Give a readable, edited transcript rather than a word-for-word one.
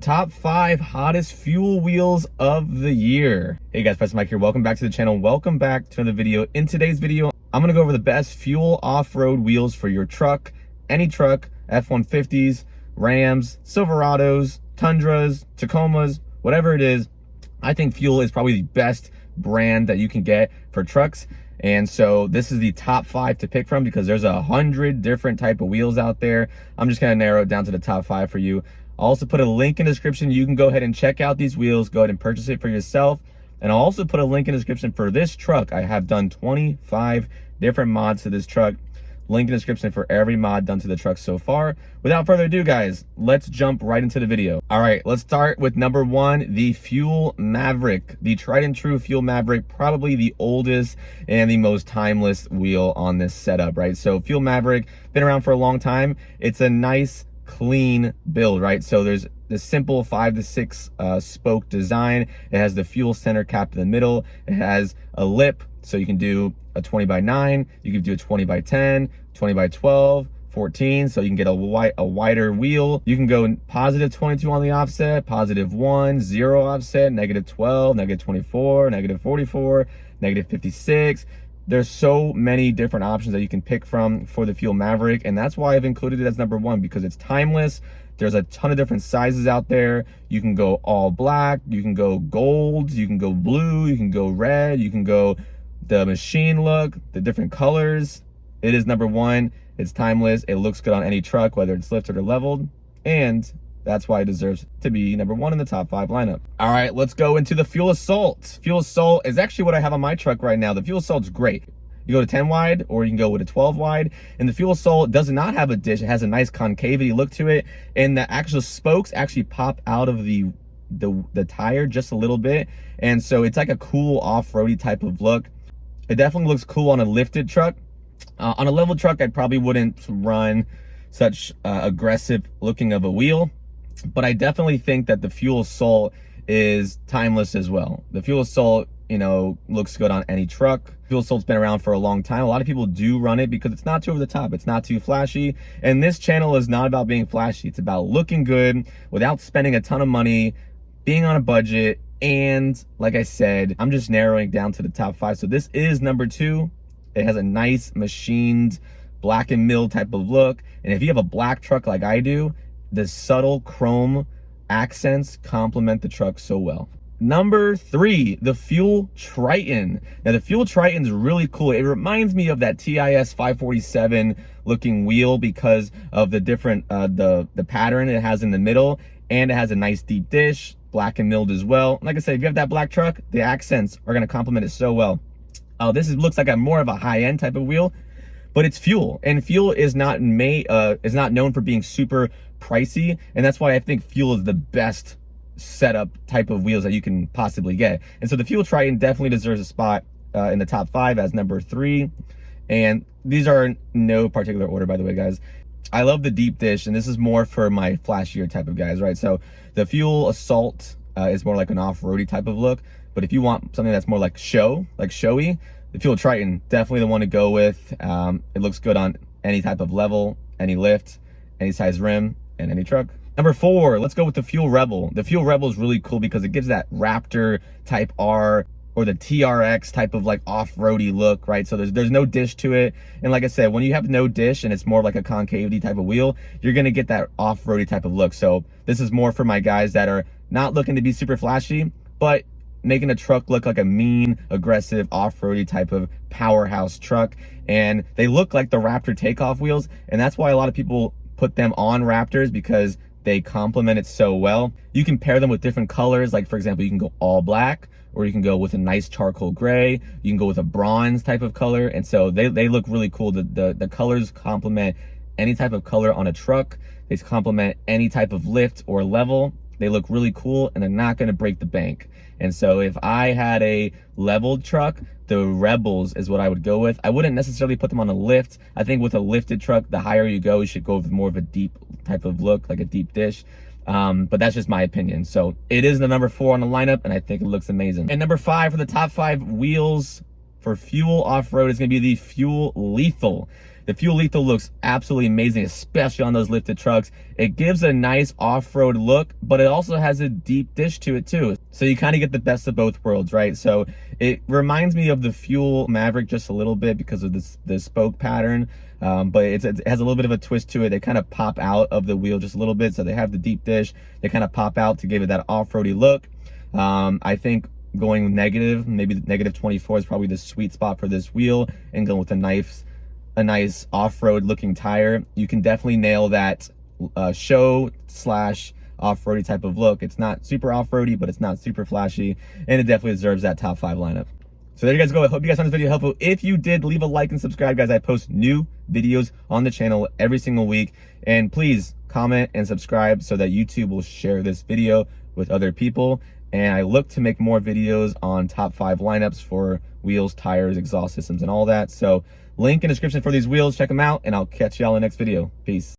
Top 5 hottest fuel wheels of the year. Hey guys, Professor Mike here. Welcome back to the channel. Welcome back to another video. In today's video, I'm gonna go over the best fuel off-road wheels for your truck, any truck, F150s, Rams, Silverados, Tundras, Tacomas, whatever it is. I think Fuel is probably the best brand that you can get for trucks. And so this is the top 5 to pick from because there's 100 different type of wheels out there. I'm just gonna narrow it down to the top 5 for you. I'll also put a link in the description. You can go ahead and check out these wheels. Go ahead and purchase it for yourself. And I'll also put a link in the description for this truck. I have done 25 different mods to this truck. Link in the description for every mod done to the truck so far. Without further ado, guys, let's jump right into the video. All right, let's start with number 1, the Fuel Maverick. The Triton True Fuel Maverick, probably the oldest and the most timeless wheel on this setup, right? So Fuel Maverick, been around for a long time. It's a nice, clean build, right? So there's the simple 5 to 6 spoke design. It has the fuel center capped in the middle. It has a lip, so you can do a 20 by 9, you can do a 20 by 10, 20 by 12, 14, so you can get a wider wheel. You can go positive 22 on the offset, positive 1, 0 offset, negative 12, negative 24, negative 44, negative 56. There's so many different options that you can pick from for the Fuel Maverick, and that's why I've included it as number 1, because it's timeless. There's a ton of different sizes out there. You can go all black, you can go gold, you can go blue, you can go red, you can go the machine look, the different colors. It is number 1. It's timeless. It looks good on any truck, whether it's lifted or leveled, and that's why it deserves to be number 1 in the top 5 lineup. All right, let's go into the Fuel Assault. Fuel Assault is actually what I have on my truck right now. The Fuel Assault's great. You go to 10 wide or you can go with a 12 wide. And the Fuel Assault does not have a dish. It has a nice concavity look to it. And the actual spokes actually pop out of the tire just a little bit. And so it's like a cool off-roady type of look. It definitely looks cool on a lifted truck. On a level truck, I probably wouldn't run such aggressive looking of a wheel. But I definitely think that the Fuel Assault is timeless as well. The Fuel Assault, you know, looks good on any truck. Fuel Assault's been around for a long time. A lot of people do run it because it's not too over the top. It's not too flashy. And this channel is not about being flashy. It's about looking good without spending a ton of money, being on a budget. And like I said, I'm just narrowing down to the top 5. So this is number 2. It has a nice machined black and mill type of look. And if you have a black truck like I do, the subtle chrome accents complement the truck so well. Number 3, the Fuel Triton. Now the Fuel Triton's really cool. It reminds me of that TIS 547 looking wheel because of the different, the pattern it has in the middle, and it has a nice deep dish, black and milled as well. Like I said, if you have that black truck, the accents are gonna complement it so well. Looks like a more of a high-end type of wheel, but it's Fuel, and Fuel is not known for being super pricey, and that's why I think Fuel is the best setup type of wheels that you can possibly get. And so the Fuel Triton definitely deserves a spot in the top 5 as number 3. And these are in no particular order, by the way, guys. I love the deep dish, and this is more for my flashier type of guys, right? So the Fuel Assault is more like an off-roady type of look, but if you want something that's more like showy, the Fuel Triton, definitely the one to go with. It looks good on any type of level, any lift, any size rim, and any truck. Number 4, let's go with the Fuel Rebel. The Fuel Rebel is really cool because it gives that Raptor Type R or the TRX type of like off-roady look, right? So there's no dish to it. And like I said, when you have no dish and it's more like a concavity type of wheel, you're gonna get that off-roady type of look. So this is more for my guys that are not looking to be super flashy, but making a truck look like a mean, aggressive, off-roady type of powerhouse truck. And they look like the Raptor takeoff wheels. And that's why a lot of people put them on Raptors, because they complement it so well. You can pair them with different colors. Like for example, you can go all black, or you can go with a nice charcoal gray. You can go with a bronze type of color. And so they look really cool. The colors complement any type of color on a truck. They complement any type of lift or level. They look really cool, and they're not gonna break the bank. And so if I had a leveled truck, the Rebels is what I would go with. I wouldn't necessarily put them on a lift. I think with a lifted truck, the higher you go, you should go with more of a deep type of look, like a deep dish. But that's just my opinion. So it is the number 4 on the lineup, and I think it looks amazing. And number 5 for the top 5 wheels for fuel off-road is going to be the Fuel Lethal. The Fuel Lethal looks absolutely amazing, especially on those lifted trucks. It gives a nice off-road look, but it also has a deep dish to it too. So you kind of get the best of both worlds, right? So it reminds me of the Fuel Maverick just a little bit because of this spoke pattern. But it has a little bit of a twist to it. They kind of pop out of the wheel just a little bit. So they have the deep dish. They kind of pop out to give it that off-roady look. I think going negative, maybe negative 24 is probably the sweet spot for this wheel, and going with a nice off-road looking tire, you can definitely nail that show slash off-roady type of look. It's not super off-roady, but it's not super flashy, and it definitely deserves that top 5 lineup. So there you guys go. I hope you guys found this video helpful. If you did, leave a like and subscribe, guys. I post new videos on the channel every single week, and please comment and subscribe so that YouTube will share this video with other people. And I look to make more videos on top 5 lineups for wheels, tires, exhaust systems, and all that. So link in the description for these wheels. Check them out, and I'll catch y'all in the next video. Peace.